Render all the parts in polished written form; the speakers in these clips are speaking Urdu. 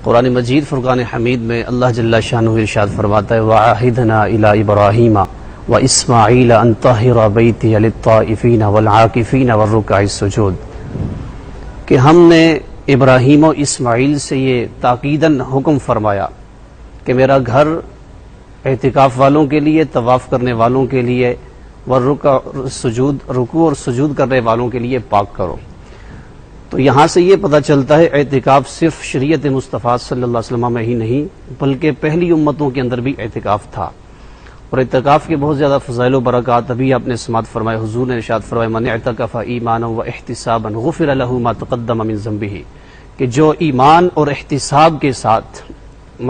قرآن مجید فرقان حمید میں اللہ جل شانہ ارشاد فرماتا ہے وَعَاهِدْنَا إِلَىٰ إِبْرَاہِيمَ وَإِسْمَاعِيلَ أَن طَهِّرَ بَيْتِيَ لِلطَّائِفِينَ وَالْعَاكِفِينَ وَالرُّكَّعِ السُّجُودِ کہ ہم نے ابراہیم و اسماعیل سے یہ تاکیداً حکم فرمایا کہ میرا گھر اعتکاف والوں کے لیے، طواف کرنے والوں کے لیے، رکوع اور سجود کرنے والوں کے لیے پاک کرو۔ تو یہاں سے یہ پتہ چلتا ہے اعتکاف صرف شریعت مصطفیٰ صلی اللہ علیہ وسلم میں ہی نہیں بلکہ پہلی امتوں کے اندر بھی اعتکاف تھا، اور اعتکاف کے بہت زیادہ فضائل و برکات ابھی آپ نے سماعت فرمائے، حضور نے ارشاد فرمایا من اعتکف ایمانا و احتسابا غفر له ما تقدم من ذنبه، کہ جو ایمان اور احتساب کے ساتھ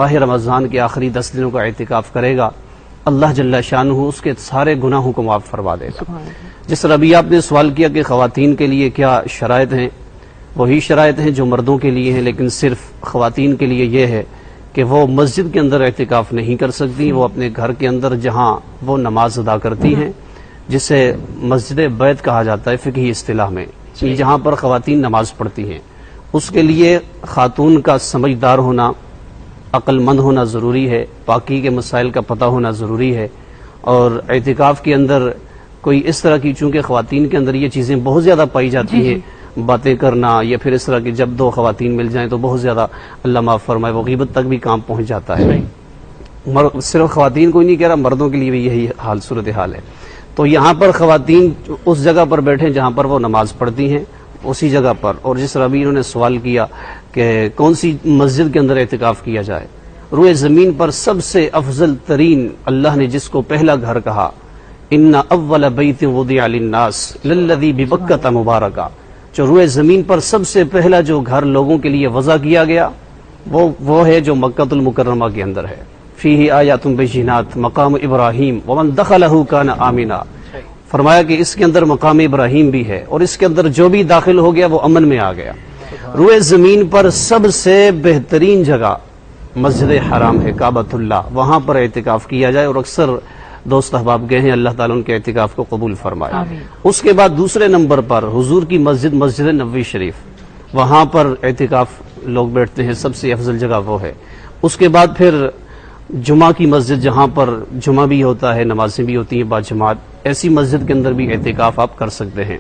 ماہ رمضان کے آخری 10 دنوں کا اعتکاف کرے گا، اللہ جل شانہ اس کے سارے گناہوں کو معاف فرما دے گا۔ جس طرح ابھی آپ نے سوال کیا کہ خواتین کے لیے کیا شرائط ہیں، وہی شرائط ہیں جو مردوں کے لیے ہیں، لیکن صرف خواتین کے لیے یہ ہے کہ وہ مسجد کے اندر اعتکاف نہیں کر سکتی، وہ اپنے گھر کے اندر جہاں وہ نماز ادا کرتی ہیں جسے مسجد بیت کہا جاتا ہے فقہی اصطلاح میں، جہاں پر خواتین نماز پڑھتی ہیں، اس کے لیے خاتون کا سمجھدار ہونا، عقل مند ہونا ضروری ہے، پاکی کے مسائل کا پتہ ہونا ضروری ہے، اور اعتکاف کے اندر کوئی اس طرح کی، چونکہ خواتین کے اندر یہ چیزیں بہت زیادہ پائی جاتی ہیں، باتیں کرنا یا پھر اس طرح کی جب دو خواتین مل جائیں تو بہت زیادہ اللہ معاف فرمائے وہ غیبت تک بھی کام پہنچ جاتا ہے۔ صرف خواتین کو ہی نہیں کہہ رہا، مردوں کے لیے بھی یہی صورتحال ہے۔ تو یہاں پر خواتین اس جگہ پر بیٹھیں جہاں پر وہ نماز پڑھتی ہیں، اسی جگہ پر، اور جس طرح ابھی انہوں نے سوال کیا کہ کون سی مسجد کے اندر اعتکاف کیا جائے، روئے زمین پر سب سے افضل ترین اللہ نے جس کو پہلا گھر کہا ان اول بیت وضع للناس للذی ببکۃ مبارکہ، جو روئے زمین پر سب سے پہلا جو گھر لوگوں کے لیے وضع کیا گیا وہ ہے جو مکۃ المکرمہ کے اندر ہے، فیہ آیات بینات مقام ابراہیم ومن دخلہ کان آمنا، فرمایا کہ اس کے اندر مقام ابراہیم بھی ہے اور اس کے اندر جو بھی داخل ہو گیا وہ امن میں آ گیا۔ روئے زمین پر سب سے بہترین جگہ مسجد حرام ہے کعبۃ اللہ، وہاں پر اعتکاف کیا جائے، اور اکثر دوست احباب گئے ہیں، اللہ تعالیٰ ان کے اعتکاف کو قبول فرمائے۔ اس کے بعد دوسرے نمبر پر حضور کی مسجد، مسجد نبوی شریف، وہاں پر اعتکاف لوگ بیٹھتے ہیں، سب سے افضل جگہ وہ ہے۔ اس کے بعد پھر جمعہ کی مسجد جہاں پر جمعہ بھی ہوتا ہے، نمازیں بھی ہوتی ہیں باجماعت، ایسی مسجد کے اندر بھی اعتکاف آپ کر سکتے ہیں۔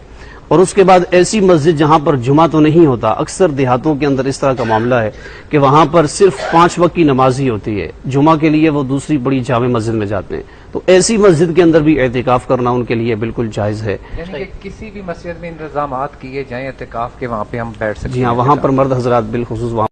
اور اس کے بعد ایسی مسجد جہاں پر جمعہ تو نہیں ہوتا، اکثر دیہاتوں کے اندر اس طرح کا معاملہ ہے کہ وہاں پر صرف 5 وقت کی نماز ہی ہوتی ہے، جمعہ کے لیے وہ دوسری بڑی جامع مسجد میں جاتے ہیں، تو ایسی مسجد کے اندر بھی اعتکاف کرنا ان کے لیے بالکل جائز ہے۔ یعنی کہ کسی بھی مسجد میں انتظامات کیے جائیں اعتکاف کے، وہاں پہ ہم بیٹھ سکتے ہیں۔ جی ہاں، وہاں پر مرد حضرات بالخصوص وہاں